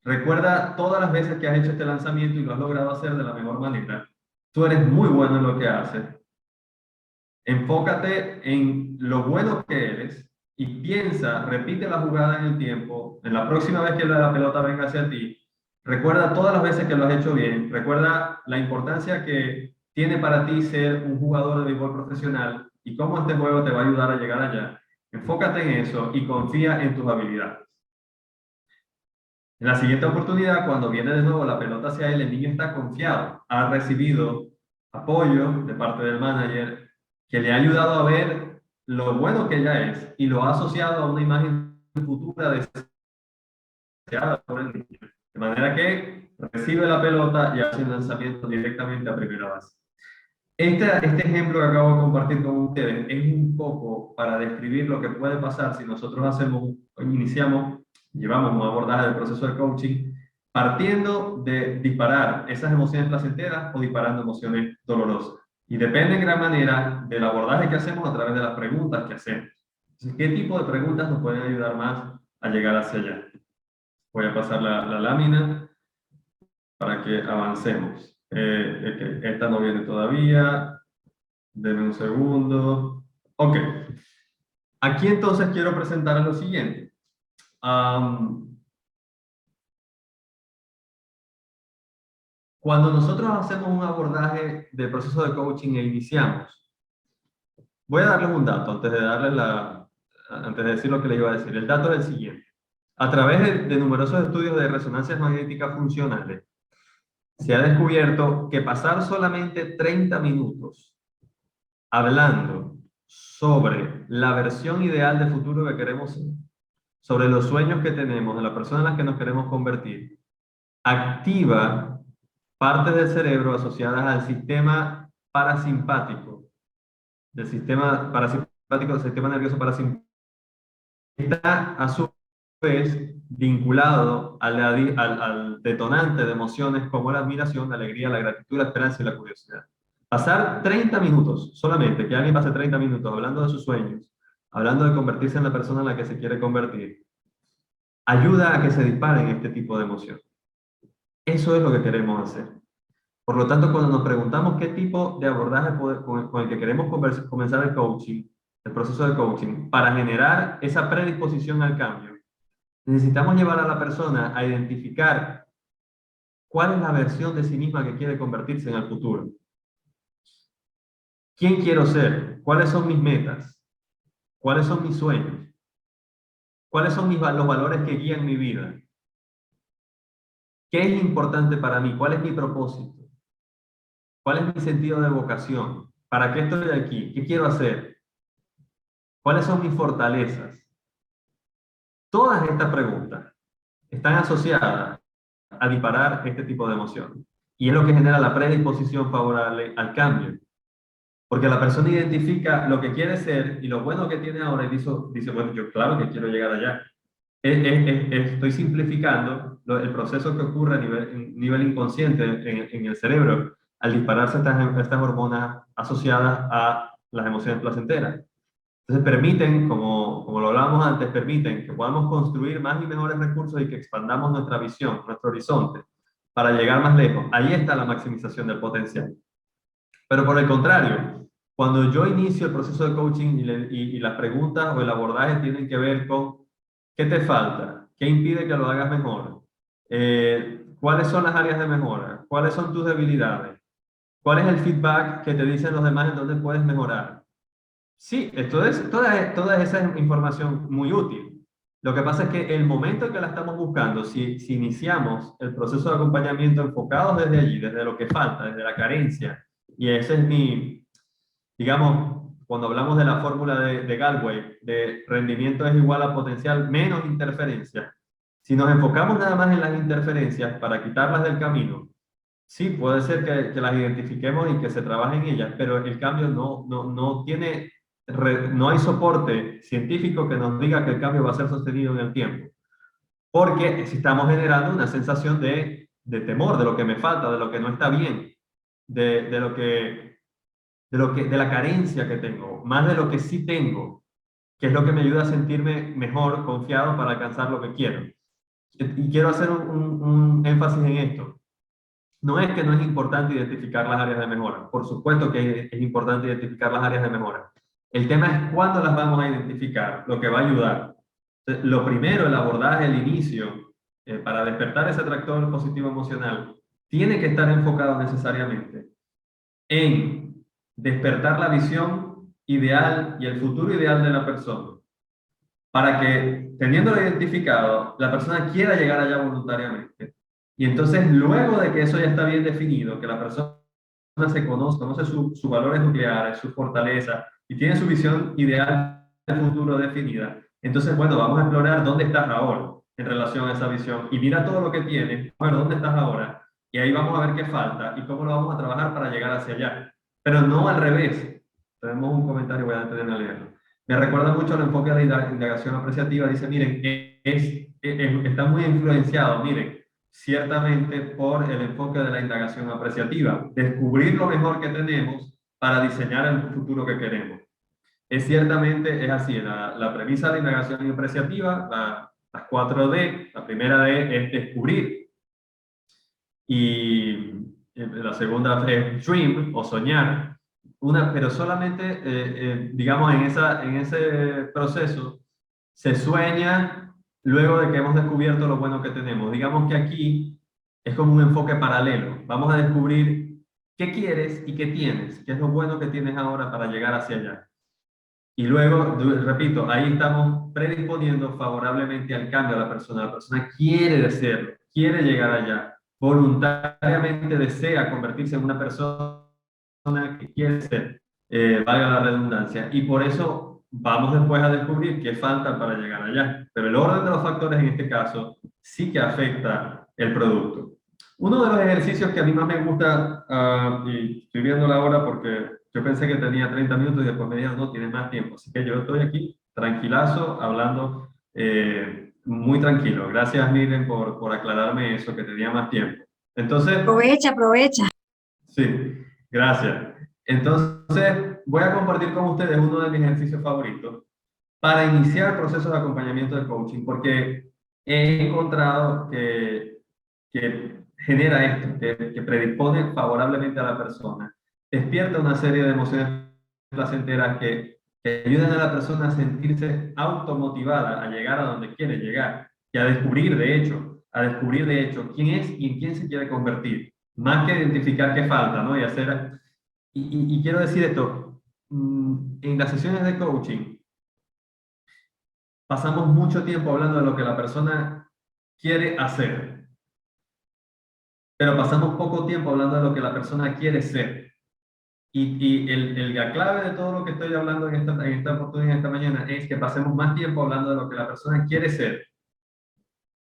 recuerda todas las veces que has hecho este lanzamiento y lo has logrado hacer de la mejor manera. Tú eres muy bueno en lo que haces. Enfócate en lo bueno que eres y piensa, repite la jugada en el tiempo. En la próxima vez que la pelota venga hacia ti, recuerda todas las veces que lo has hecho bien. Recuerda la importancia que tiene para ti ser un jugador de béisbol profesional y cómo este juego te va a ayudar a llegar allá. Enfócate en eso y confía en tus habilidades. En la siguiente oportunidad, cuando viene de nuevo la pelota hacia él, el niño está confiado, ha recibido apoyo de parte del manager, que le ha ayudado a ver lo bueno que ella es y lo ha asociado a una imagen futura deseada por el niño. De manera que recibe la pelota y hace un lanzamiento directamente a primera base. Este ejemplo que acabo de compartir con ustedes es un poco para describir lo que puede pasar si nosotros llevamos un abordaje del proceso de coaching, partiendo de disparar esas emociones placenteras o disparando emociones dolorosas. Y depende en gran manera del abordaje que hacemos a través de las preguntas que hacemos. Entonces, ¿qué tipo de preguntas nos pueden ayudar más a llegar hacia allá? Voy a pasar la lámina para que avancemos. Esta no viene todavía. Denme un segundo. Ok. Aquí entonces quiero presentar lo siguiente. Cuando nosotros hacemos un abordaje del proceso de coaching e iniciamos, voy a darles un dato antes de decir lo que les iba a decir. El dato es el siguiente. A través de numerosos estudios de resonancias magnéticas funcionales, se ha descubierto que pasar solamente 30 minutos hablando sobre la versión ideal de futuro que queremos ser, sobre los sueños que tenemos, de la persona en la que nos queremos convertir, activa partes del cerebro asociadas al sistema parasimpático, del sistema nervioso parasimpático, está a su vez vinculado al detonante de emociones como la admiración, la alegría, la gratitud, la esperanza y la curiosidad. Pasar 30 minutos, solamente que alguien pase 30 minutos hablando de sus sueños, hablando de convertirse en la persona en la que se quiere convertir, ayuda a que se disparen este tipo de emociones. Eso es lo que queremos hacer. Por lo tanto, cuando nos preguntamos qué tipo de abordaje con el que queremos comenzar el coaching, el proceso de coaching, para generar esa predisposición al cambio, necesitamos llevar a la persona a identificar cuál es la versión de sí misma que quiere convertirse en el futuro. ¿Quién quiero ser? ¿Cuáles son mis metas? ¿Cuáles son mis sueños? ¿Cuáles son los valores que guían mi vida? ¿Qué es importante para mí? ¿Cuál es mi propósito? ¿Cuál es mi sentido de vocación? ¿Para qué estoy aquí? ¿Qué quiero hacer? ¿Cuáles son mis fortalezas? Todas estas preguntas están asociadas a disparar este tipo de emociones. Y es lo que genera la predisposición favorable al cambio. Porque la persona identifica lo que quiere ser y lo bueno que tiene ahora y dice bueno, yo claro que quiero llegar allá. Estoy simplificando el proceso que ocurre a nivel inconsciente en el cerebro al dispararse estas hormonas asociadas a las emociones placenteras. Entonces permiten, como lo hablábamos antes, permiten que podamos construir más y mejores recursos y que expandamos nuestra visión, nuestro horizonte, para llegar más lejos. Ahí está la maximización del potencial. Pero por el contrario, cuando yo inicio el proceso de coaching y las preguntas o el abordaje tienen que ver con ¿qué te falta? ¿Qué impide que lo hagas mejor? ¿Cuáles son las áreas de mejora? ¿Cuáles son tus debilidades? ¿Cuál es el feedback que te dicen los demás en dónde puedes mejorar? Sí, toda esa es información muy útil. Lo que pasa es que el momento en que la estamos buscando, si iniciamos el proceso de acompañamiento enfocados desde allí, desde lo que falta, desde la carencia, y ese es digamos, cuando hablamos de la fórmula de Galway, de rendimiento es igual a potencial menos interferencias, si nos enfocamos nada más en las interferencias para quitarlas del camino, sí, puede ser que las identifiquemos y que se trabaje en ellas, pero el cambio no hay soporte científico que nos diga que el cambio va a ser sostenido en el tiempo. Porque si estamos generando una sensación de temor, de lo que me falta, de lo que no está bien, de la carencia que tengo, más de lo que sí tengo, que es lo que me ayuda a sentirme mejor, confiado para alcanzar lo que quiero. Y quiero hacer un énfasis en esto. No es que no es importante identificar las áreas de mejora. Por supuesto que es importante identificar las áreas de mejora. El tema es cuándo las vamos a identificar, lo que va a ayudar. Entonces, lo primero, el abordaje, el inicio, para despertar ese atractor positivo emocional, tiene que estar enfocado necesariamente en despertar la visión ideal y el futuro ideal de la persona, para que, teniéndolo identificado, la persona quiera llegar allá voluntariamente. Y entonces, luego de que eso ya está bien definido, que la persona conoce sus valores nucleares, sus fortalezas, y tiene su visión ideal del futuro definida, entonces, bueno, vamos a explorar dónde estás ahora en relación a esa visión, y mira todo lo que tienes, bueno, dónde estás ahora, y ahí vamos a ver qué falta, y cómo lo vamos a trabajar para llegar hacia allá. Pero no al revés. Tenemos un comentario, voy a detenerme a leerlo. Me recuerda mucho al enfoque de la indagación apreciativa. Dice, miren, está muy influenciado, miren, ciertamente por el enfoque de la indagación apreciativa. Descubrir lo mejor que tenemos para diseñar el futuro que queremos. Ciertamente es así, la premisa de la indagación apreciativa, las 4D, la primera D es descubrir. Y la segunda es dream o soñar. Pero solamente, digamos, en ese proceso se sueña luego de que hemos descubierto lo bueno que tenemos. Digamos que aquí es como un enfoque paralelo. Vamos a descubrir qué quieres y qué tienes, qué es lo bueno que tienes ahora para llegar hacia allá. Y luego, repito, ahí estamos predisponiendo favorablemente al cambio a la persona. La persona quiere hacerlo, quiere llegar allá, voluntariamente desea convertirse en una persona que quiere ser, valga la redundancia. Y por eso vamos después a descubrir qué falta para llegar allá. Pero el orden de los factores en este caso sí que afecta el producto. Uno de los ejercicios que a mí más me gusta, y estoy viendo la hora porque yo pensé que tenía 30 minutos y después me dijeron, no, tienes más tiempo. Así que yo estoy aquí, tranquilazo, hablando muy tranquilo. Gracias, Miren, por aclararme eso, que tenía más tiempo. Entonces, Aprovecha, aprovecha. sí. Gracias. Entonces, voy a compartir con ustedes uno de mis ejercicios favoritos para iniciar procesos de acompañamiento de coaching, porque he encontrado que genera esto, que predispone favorablemente a la persona, despierta una serie de emociones placenteras que ayudan a la persona a sentirse automotivada a llegar a donde quiere llegar y a descubrir, de hecho, quién es y en quién se quiere convertir, más que identificar qué falta, ¿no? Y hacer, y quiero decir esto, en las sesiones de coaching, pasamos mucho tiempo hablando de lo que la persona quiere hacer, pero pasamos poco tiempo hablando de lo que la persona quiere ser. La clave de todo lo que estoy hablando en esta oportunidad, esta mañana, es que pasemos más tiempo hablando de lo que la persona quiere ser,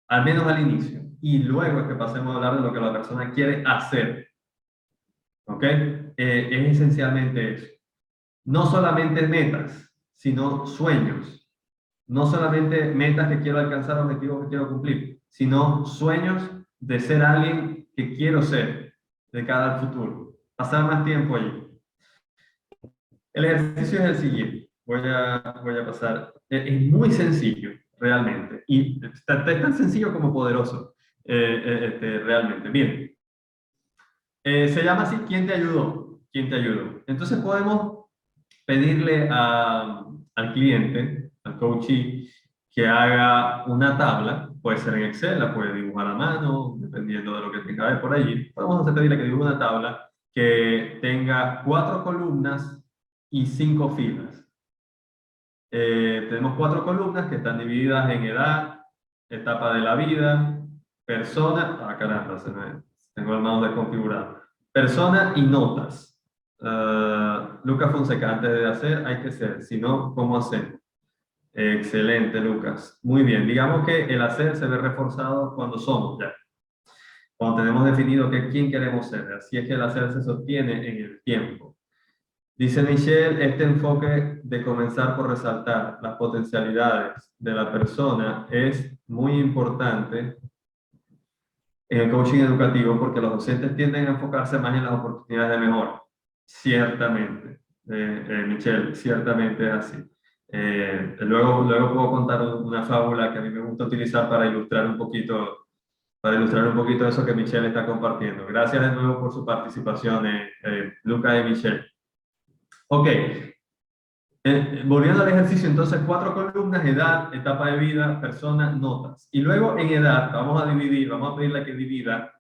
al menos al inicio, y luego es que pasemos a hablar de lo que la persona quiere hacer. ¿Ok? Es esencialmente eso. No solamente metas, sino sueños. No solamente metas que quiero alcanzar, objetivos que quiero cumplir, sino sueños de ser alguien que quiero ser de cara al futuro. Pasar más tiempo allí. El ejercicio es el siguiente. Voy a pasar. Es muy sencillo, realmente. Y es tan sencillo como poderoso, realmente. Bien. Se llama así, ¿quién te ayudó? ¿Quién te ayudó? Entonces podemos pedirle al cliente, al coachee, que haga una tabla, puede ser en Excel, la puede dibujar a mano, dependiendo de lo que tenga por allí. Podemos pedirle que dibuje una tabla que tenga 4 columnas y 5 filas. Tenemos 4 columnas que están divididas en edad, etapa de la vida, persona, caramba, tengo el mouse desconfigurado, persona y notas. Lucas Fonseca, antes de hacer hay que ser, si no, ¿cómo hacemos? Excelente, Lucas. Muy bien, digamos que el hacer se ve reforzado cuando somos ya. Cuando tenemos definido quién queremos ser, así es que el hacer se sostiene en el tiempo. Dice Michelle, este enfoque de comenzar por resaltar las potencialidades de la persona es muy importante en el coaching educativo porque los docentes tienden a enfocarse más en las oportunidades de mejora. Ciertamente, Michelle, ciertamente es así. Luego puedo contar una fábula que a mí me gusta utilizar para ilustrar un poquito eso que Michelle está compartiendo. Gracias de nuevo por su participación, Lucas y Michelle. Ok, volviendo al ejercicio, entonces 4 columnas: edad, etapa de vida, persona, notas. Y luego en edad vamos a pedirle que divida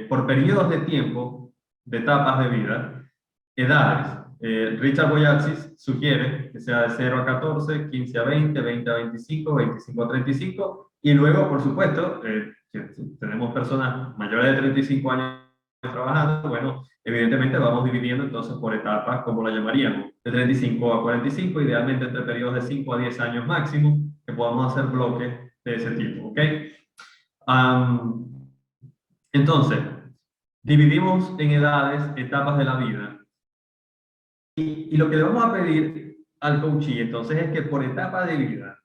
por periodos de tiempo, de etapas de vida, edades. Richard Boyatzis sugiere que sea de 0 a 14, 15 a 20, 20 a 25, 25 a 35, y luego, por supuesto, que tenemos personas mayores de 35 años trabajando, bueno, evidentemente vamos dividiendo entonces por etapas, como la llamaríamos, de 35 a 45, idealmente entre periodos de 5 a 10 años máximo, que podamos hacer bloques de ese tipo, ¿ok? Entonces, dividimos en edades, etapas de la vida, y lo que le vamos a pedir al coachee entonces es que por etapa de vida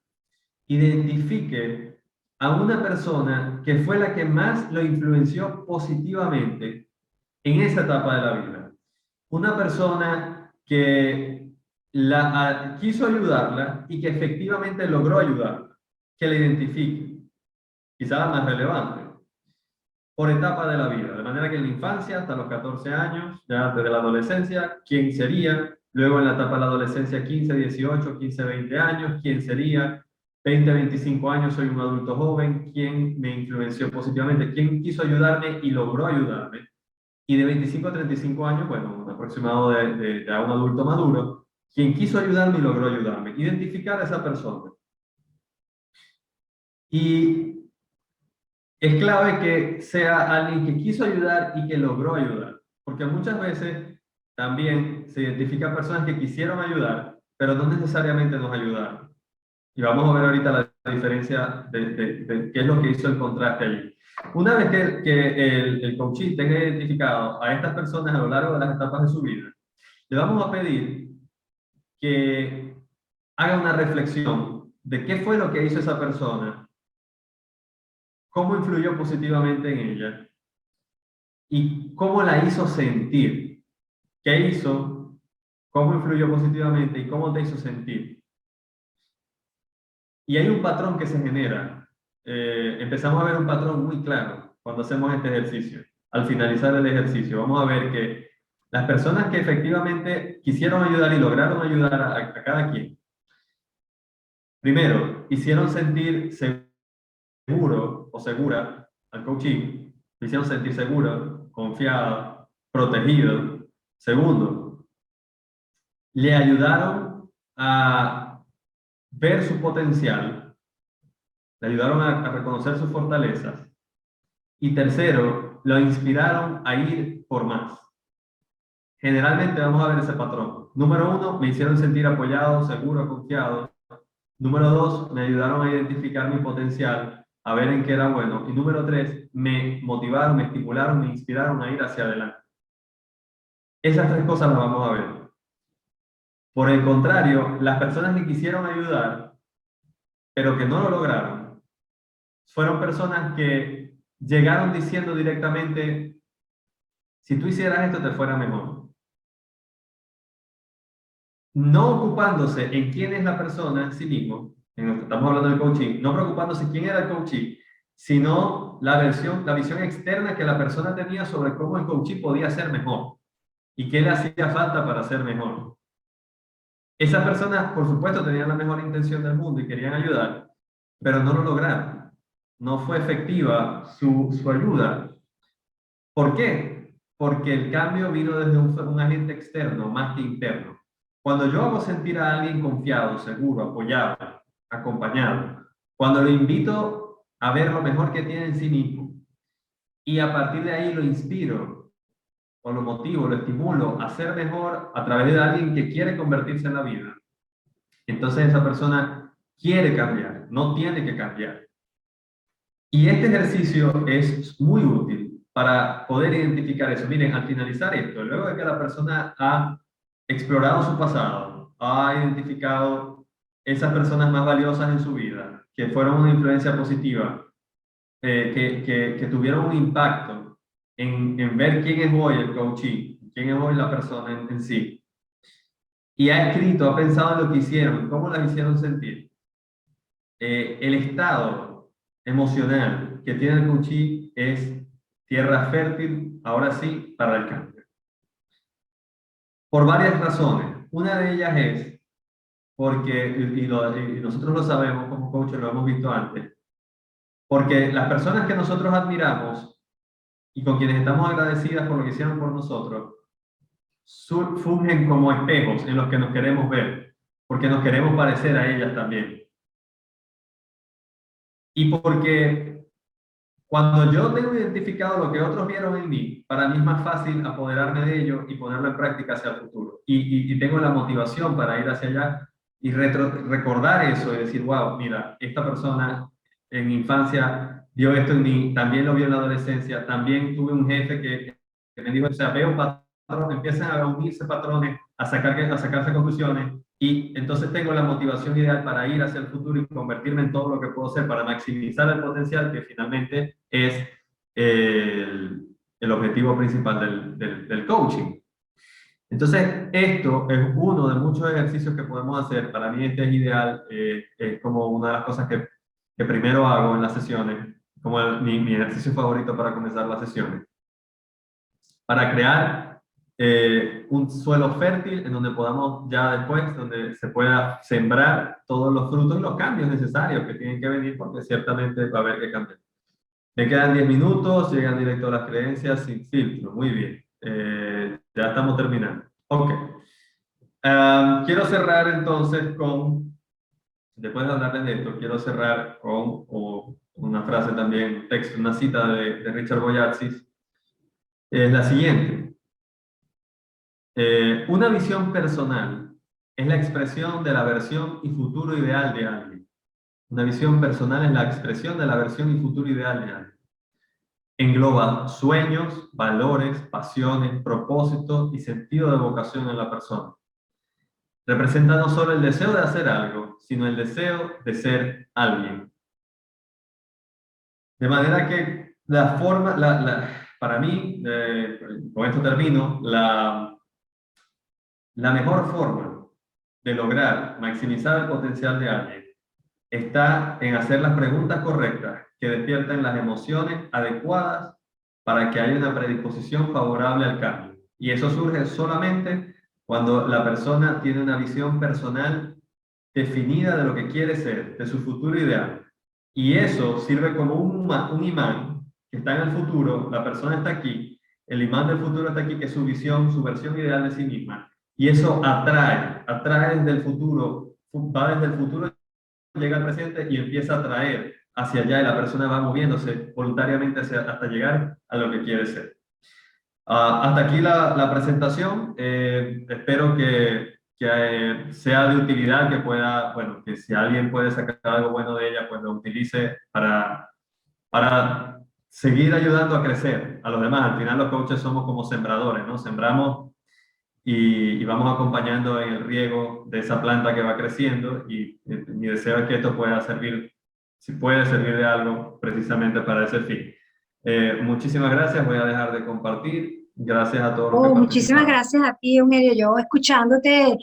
identifique a una persona que fue la que más lo influenció positivamente en esa etapa de la vida. Una persona que quiso ayudarla y que efectivamente logró ayudarla, que la identifique, quizá la más relevante, por etapa de la vida, de manera que en la infancia, hasta los 14 años, ya desde la adolescencia, ¿quién sería? Luego en la etapa de la adolescencia, 15, 18, 15, 20 años, ¿quién sería? 20, 25 años, soy un adulto joven, ¿quién me influenció positivamente? ¿Quién quiso ayudarme y logró ayudarme? Y de 25 a 35 años, bueno, un aproximado de un adulto maduro, quien quiso ayudarme y logró ayudarme. Identificar a esa persona. Y es clave que sea alguien que quiso ayudar y que logró ayudar. Porque muchas veces también se identifican personas que quisieron ayudar, pero no necesariamente nos ayudaron. Y vamos a ver ahorita la diferencia de qué es lo que hizo el contraste allí. Una vez que el coachee tenga identificado a estas personas a lo largo de las etapas de su vida, le vamos a pedir que haga una reflexión de qué fue lo que hizo esa persona, cómo influyó positivamente en ella y cómo la hizo sentir. qué hizo, cómo influyó positivamente y cómo te hizo sentir. Y hay un patrón que se genera. Empezamos a ver un patrón muy claro cuando hacemos este ejercicio. Al finalizar el ejercicio, vamos a ver que las personas que efectivamente quisieron ayudar y lograron ayudar a cada quien, primero, hicieron sentir seguro o segura al coachee, lo hicieron sentir seguro, confiado, protegido. Segundo, le ayudaron a ver su potencial, le ayudaron a reconocer sus fortalezas. Y tercero, lo inspiraron a ir por más. Generalmente vamos a ver ese patrón. Número uno, me hicieron sentir apoyado, seguro, confiado. Número dos, me ayudaron a identificar mi potencial, a ver en qué era bueno. Y número tres, me motivaron, me estimularon, me inspiraron a ir hacia adelante. Esas tres cosas las vamos a ver. Por el contrario, las personas que quisieron ayudar, pero que no lo lograron, fueron personas que llegaron diciendo directamente, si tú hicieras esto te fuera mejor. No ocupándose en quién es la persona en sí mismo, en lo que estamos hablando del coaching, no preocupándose quién era el coachee, sino la visión externa que la persona tenía sobre cómo el coachee podía ser mejor y qué le hacía falta para ser mejor. Esas personas, por supuesto, tenían la mejor intención del mundo y querían ayudar, pero no lo lograron. No fue efectiva su ayuda. ¿Por qué? Porque el cambio vino desde un agente externo más que interno. Cuando yo hago sentir a alguien confiado, seguro, apoyado, acompañado, cuando lo invito a ver lo mejor que tiene en sí mismo y a partir de ahí lo inspiro o lo motivo, lo estimulo a ser mejor a través de alguien que quiere convertirse en la vida, entonces esa persona quiere cambiar, no tiene que cambiar. Y este ejercicio es muy útil para poder identificar eso. Miren, al finalizar esto, luego de que la persona ha explorado su pasado, ha identificado esas personas más valiosas en su vida, que fueron una influencia positiva, que tuvieron un impacto en ver quién es hoy el coachee, quién es hoy la persona en sí, y ha escrito, ha pensado en lo que hicieron, cómo las hicieron sentir. El estado emocional que tiene el coachee es tierra fértil, ahora sí, para el cambio. Por varias razones. Una de ellas es porque, y nosotros lo sabemos como coaches, lo hemos visto antes, porque las personas que nosotros admiramos y con quienes estamos agradecidas por lo que hicieron por nosotros, fungen como espejos en los que nos queremos ver, porque nos queremos parecer a ellas también. Y porque cuando yo tengo identificado lo que otros vieron en mí, para mí es más fácil apoderarme de ello y ponerlo en práctica hacia el futuro. Y tengo la motivación para ir hacia allá y recordar eso y decir, wow, mira, esta persona en mi infancia vio esto en mí, también lo vio en la adolescencia, también tuve un jefe que me dijo, o sea, veo patrones, empiezan a unirse patrones, a sacarse conclusiones, y entonces tengo la motivación ideal para ir hacia el futuro y convertirme en todo lo que puedo ser para maximizar el potencial que finalmente es el objetivo principal del coaching. Entonces, esto es uno de muchos ejercicios que podemos hacer. Para mí este es ideal, es como una de las cosas que primero hago en las sesiones, como mi ejercicio favorito para comenzar las sesiones, para crear un suelo fértil en donde podamos ya después, donde se pueda sembrar todos los frutos y los cambios necesarios que tienen que venir, porque ciertamente va a haber que cambiar. Me quedan 10 minutos, llegan directo a las creencias sin filtro. Muy bien. Ya estamos terminando. Ok. Quiero cerrar entonces después de hablarles de esto, quiero cerrar con una frase también, un texto, una cita de Richard Boyatzis. Es la siguiente. Una visión personal es la expresión de la versión y futuro ideal de alguien. Una visión personal es la expresión de la versión y futuro ideal de alguien. Engloba sueños, valores, pasiones, propósitos y sentido de vocación en la persona. Representa no solo el deseo de hacer algo, sino el deseo de ser alguien. De manera que la forma, para mí, con esto termino, la mejor forma de lograr maximizar el potencial de alguien está en hacer las preguntas correctas que despierten las emociones adecuadas para que haya una predisposición favorable al cambio. Y eso surge solamente cuando la persona tiene una visión personal definida de lo que quiere ser, de su futuro ideal. Y eso sirve como un imán que está en el futuro, la persona está aquí, el imán del futuro está aquí, que es su visión, su versión ideal de sí misma. Y eso atrae desde el futuro, va desde el futuro, llega al presente y empieza a atraer hacia allá y la persona va moviéndose voluntariamente hasta llegar a lo que quiere ser. Hasta aquí la presentación. Espero que sea de utilidad, que pueda, bueno, que si alguien puede sacar algo bueno de ella, pues lo utilice para seguir ayudando a crecer a los demás. Al final los coaches somos como sembradores, ¿no? Sembramos y vamos acompañando en el riego de esa planta que va creciendo y mi deseo es que esto pueda servir, si puede servir de algo precisamente para ese fin. Muchísimas gracias, voy a dejar de compartir. Gracias a todos los que Oh, muchísimas participaron. gracias a ti, Eugenio. Yo escuchándote,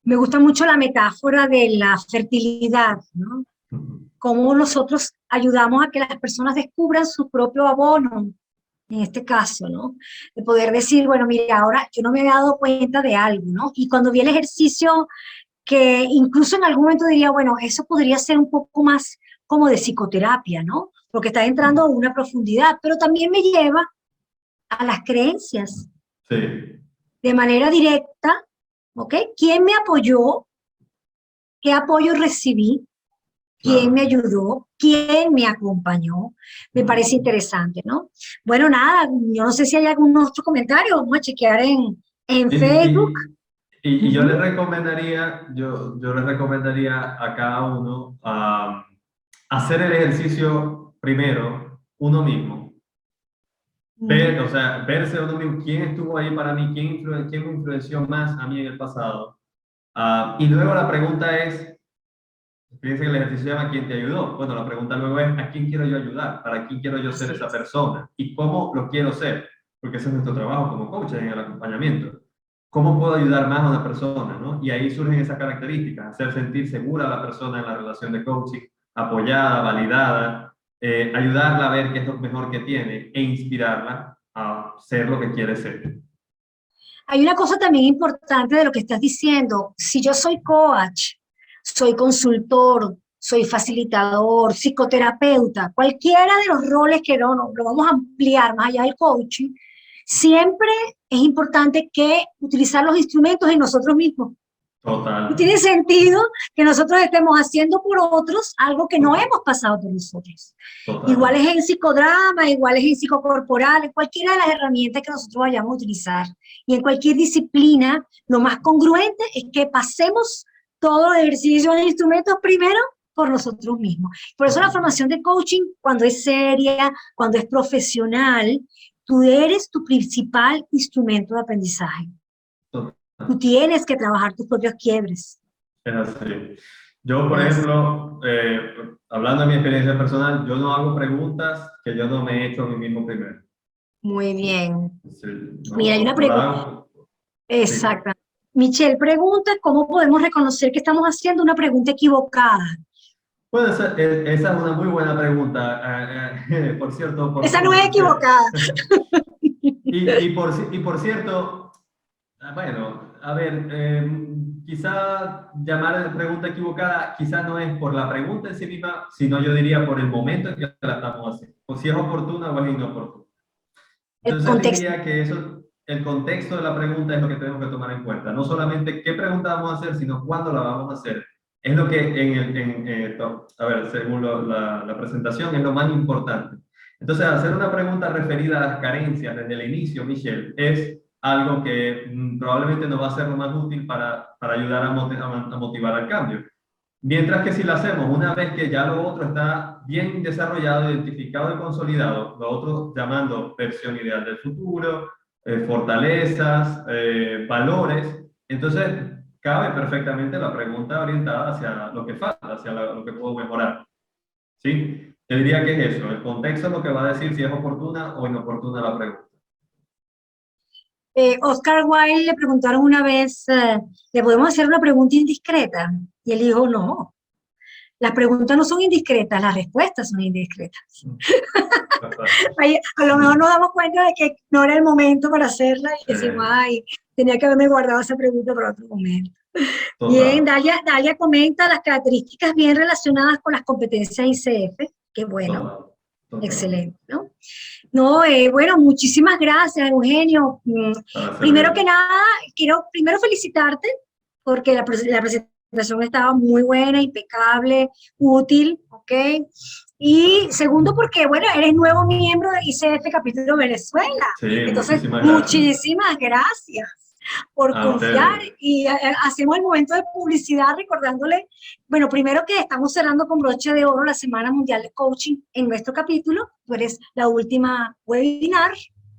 me gusta mucho la metáfora de la fertilidad, ¿no? Cómo nosotros ayudamos a que las personas descubran su propio abono, en este caso, ¿no? De poder decir, bueno, mire, ahora yo no me había dado cuenta de algo, ¿no? Y cuando vi el ejercicio, que incluso en algún momento diría, bueno, eso podría ser un poco más como de psicoterapia, ¿no? Porque está entrando a una profundidad, pero también me lleva a las creencias Sí, de manera directa, ¿ok? ¿Quién me apoyó? ¿Qué apoyo recibí? ¿Quién me claro. ayudó? ¿Quién me acompañó? Me parece interesante, ¿no? Bueno, nada, yo no sé si hay algún otro comentario, vamos a chequear en Y, Facebook. y yo les Ujú. recomendaría, yo les recomendaría a cada uno hacer el ejercicio primero uno mismo. Ver, Mm. o sea, verse uno mismo, quién estuvo ahí para mí, quién me influenció más a mí en el pasado. Y luego la pregunta es, fíjense que el ejercicio se llama ¿quién te ayudó? Bueno, la pregunta luego es ¿a quién quiero yo ayudar? ¿Para quién quiero yo ser Así esa es. persona? ¿Y cómo lo quiero ser? Porque ese es nuestro trabajo como coach en el acompañamiento. ¿Cómo puedo ayudar más a una persona? ¿No? Y ahí surgen esas características, hacer sentir segura a la persona en la relación de coaching, apoyada, validada, ayudarla a ver qué es lo mejor que tiene e inspirarla a ser lo que quiere ser. Hay una cosa también importante de lo que estás diciendo. Si yo soy coach, soy consultor, soy facilitador, psicoterapeuta, cualquiera de los roles que no lo vamos a ampliar más allá del coaching, siempre es importante que utilizar los instrumentos en nosotros mismos. No Total, tiene sentido que nosotros estemos haciendo por otros algo que no hemos pasado por nosotros. Igual total. es en psicodrama, igual es en psicocorporal, en cualquiera de las herramientas que nosotros vayamos a utilizar. Y en cualquier disciplina, lo más congruente es que pasemos todo el ejercicio de instrumentos primero por nosotros mismos. Por eso la Total. formación de coaching, cuando es seria, cuando es profesional, tú eres tu principal instrumento de aprendizaje. Tú Total. tienes que trabajar tus propios quiebres. Es así. Yo, por Es así. ejemplo, hablando de mi experiencia personal, yo no hago preguntas que yo no me he hecho a mí mismo primero. Muy bien. Sí, Mira, hay no, una no la pregunta. hago. Sí. Exacta. Michelle pregunta, ¿cómo podemos reconocer que estamos haciendo una pregunta equivocada? Bueno, esa es una muy buena pregunta, por cierto, Esa no es oportuna. equivocada. Y por cierto, bueno, a ver, quizá llamar de pregunta equivocada, quizá no es por la pregunta en sí misma, sino yo diría por el momento en que la estamos haciendo, o si es oportuna o es inoportuna. El Entonces contexto. diría que eso, el contexto de la pregunta es lo que tenemos que tomar en cuenta. No solamente qué pregunta vamos a hacer, sino cuándo la vamos a hacer. Es lo que a ver, según la presentación, es lo más importante. Entonces, hacer una pregunta referida a las carencias desde el inicio, Michelle, es algo que probablemente nos va a ser lo más útil para ayudar a motivar al cambio. Mientras que si lo hacemos una vez que ya lo otro está bien desarrollado, identificado y consolidado, lo otro llamando versión ideal del futuro, fortalezas, valores, entonces cabe perfectamente la pregunta orientada hacia lo que falta, hacia lo que puedo mejorar. ¿Sí? Te diría que es eso, el contexto es lo que va a decir si es oportuna o inoportuna la pregunta. Oscar Wilde le preguntaron una vez, ¿le podemos hacer una pregunta indiscreta? Y él dijo, no, las preguntas no son indiscretas, las respuestas son indiscretas. Ahí, a lo mejor nos damos cuenta de que no era el momento para hacerla y decimos, ay, tenía que haberme guardado esa pregunta para otro momento. Bien, Dalia comenta las características bien relacionadas con las competencias ICF, qué bueno, excelente, ¿no? No, bueno, muchísimas gracias, Eugenio. Primero que nada, quiero primero felicitarte porque la presentación estaba muy buena, impecable, útil, ¿ok? Y segundo porque, bueno, eres nuevo miembro de ICF Capítulo Venezuela. Sí, entonces, muchísimas gracias por confiar y hacemos el momento de publicidad recordándole, bueno, primero que estamos cerrando con broche de oro la Semana Mundial de Coaching en nuestro capítulo, tú eres la última webinar,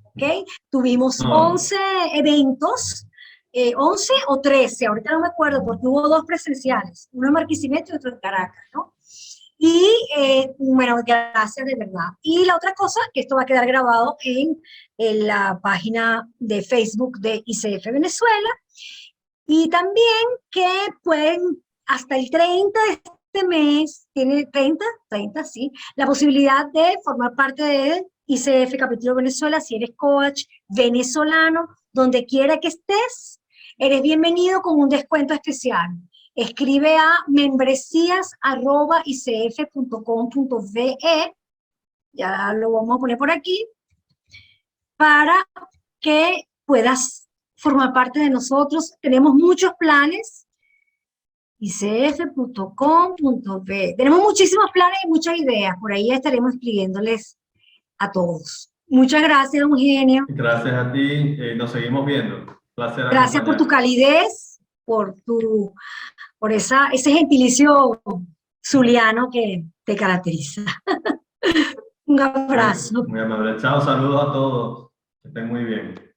¿ok? Tuvimos 11 eventos, 11 o 13, ahorita no me acuerdo porque hubo 2 presenciales, uno en Barquisimeto y otro en Caracas, ¿no? Y bueno, gracias de verdad. Y la otra cosa, que esto va a quedar grabado en la página de Facebook de ICF Venezuela. Y también que pueden, hasta el 30 de este mes, tiene 30, sí, la posibilidad de formar parte de ICF Capítulo Venezuela, si eres coach venezolano, donde quiera que estés, eres bienvenido con un descuento especial. Escribe a membresías@icf.com.ve, ya lo vamos a poner por aquí, para que puedas formar parte de nosotros. Tenemos muchos planes, icf.com.ve. Tenemos muchísimos planes y muchas ideas, por ahí estaremos escribiéndoles a todos. Muchas gracias, Eugenio. Gracias a ti, nos seguimos viendo. Placer. Gracias por tu calidez, por ese gentilicio zuliano que te caracteriza. Un abrazo. Muy amable. Chao, saludos a todos. Que estén muy bien.